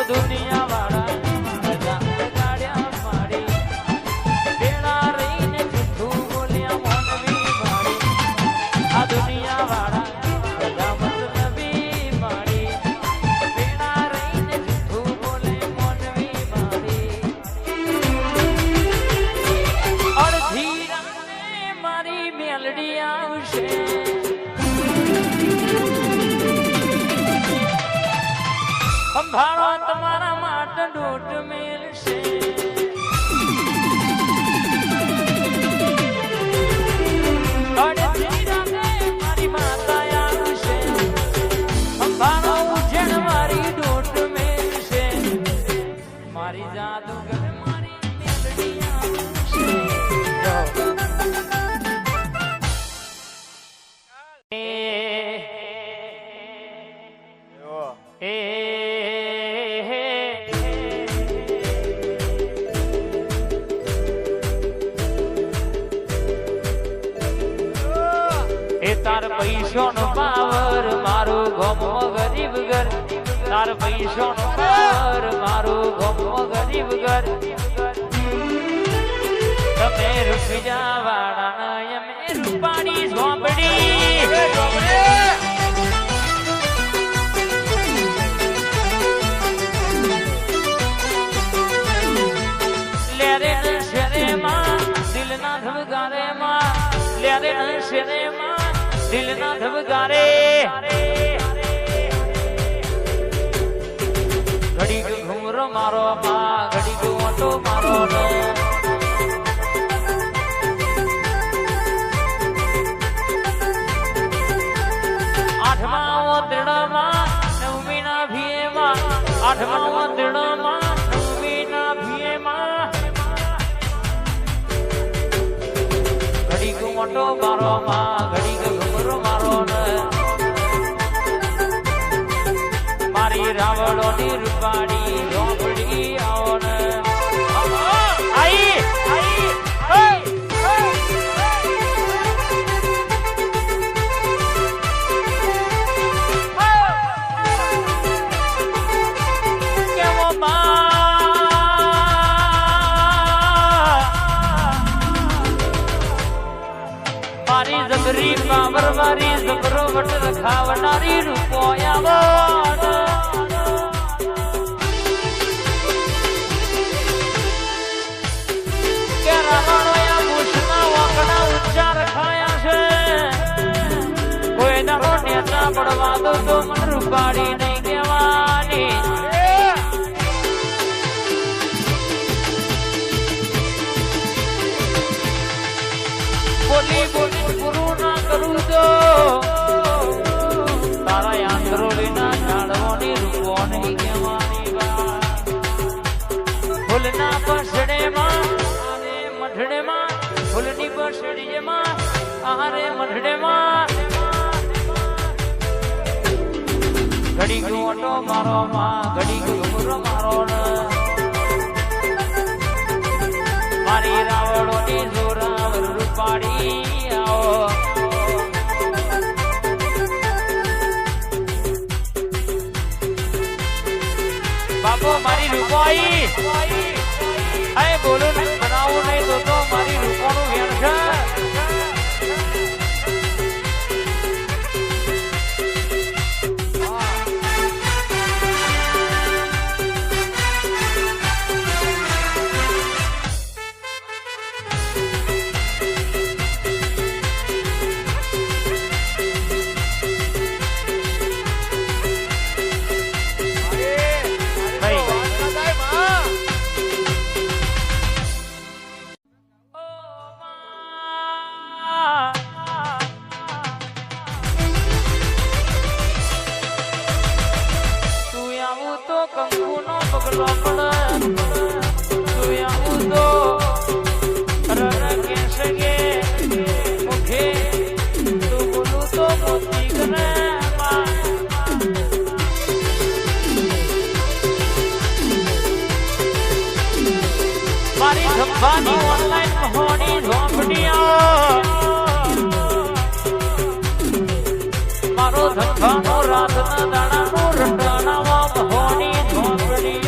દુનિયા વાળા ગાડ્યા મારી બેડા રહીને જૂઠું બોલ્યા મોનવી મારી આ દુનિયા વાળા મતલબી મારી બેડા રહીને જૂઠું બોલે મોનવી મારી અડધી રાતે મારી મેલડી આવશે સંભાળો તમારા માટે દોઢ મેલશે અડધી રાતે મારી માતા આવશે સંભાળો ઉજ્જૈન મારી દોઢ મેલશે મારી જાદુગર મારી મેલડી આવશે તાર પૈસો નો પાવર મારું ગમો ગરીબ ઘર તાર પૈસો નો પાવર મારું ગમો ગરીબ ઘર તમે રૂપિયા વાળા અમે રૂપાણી ઝોંપડી લેરે શેરે માં દિલ ના ધબકારે માં લેરે શેરે માં દિલ ના ધબકારે ઘડી ઘુમરો મારો માં ઘડી ઓટો મારો નો આઠમા ઓતડામાં નવમી ના ભીએમાં આઠમા ઓતડામાં નવમી ના ભીએમાં ઘડી ઓટો મારો માં ઘડી મારી રાવળો ની રૂપાડી ઝોંપડી આવો ને આઈ આઈ કેવો મારી જબરી પાવર મારી જબરો વટ રખાવનારી રૂપો આવો કે રાવણોયા મૂછના વાંકડા ઊંચા રખાયા છે કોઈ દાડો નેતા પડવા દો તો મન રૂપાડી નહીં કહેવાની બોલી બોલી પૂરું ના કરું તો તારા આંધરોલીના ઝાડવાની રૂપો નહીં કહેવાની ફૂલના પસડેમાં આરે મઢડેમાં ફૂલની પસડીએમાં આરે મઢડેમાં ઘડી ઓટો મારો માં ઘડી ઘુમરો મારો ને મારી રાવળોની જોરાવર રૂપાડી આવો બાપો મારી રૂપાઈ આય બોલો ને બનાવું નહીં તો મારી રૂપાનું વેણ છે કંકુનો પગલો પડ તું આવું તો રણ કેસગે મુખે તું બોલું તો મોતી કરે મારી ધબ્બાની ઓનલાઈન હોની ઝોંપડીઓ મારો ધબ્બાનો રાતના દાડાનો રટાણામાં હોની ઝોંપડી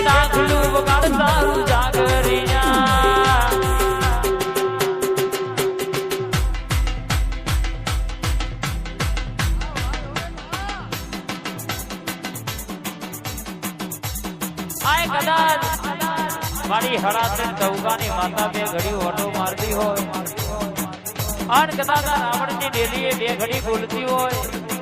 ડાકલું વગાડ સારું જાગરિયા આય કદાચ મારી હરાસન ચૌકાની માતા બે ઘડી ઓટો મારતી હોય અને કદાચ રાવણની ડેલીએ બે ઘડી બોલતી હોય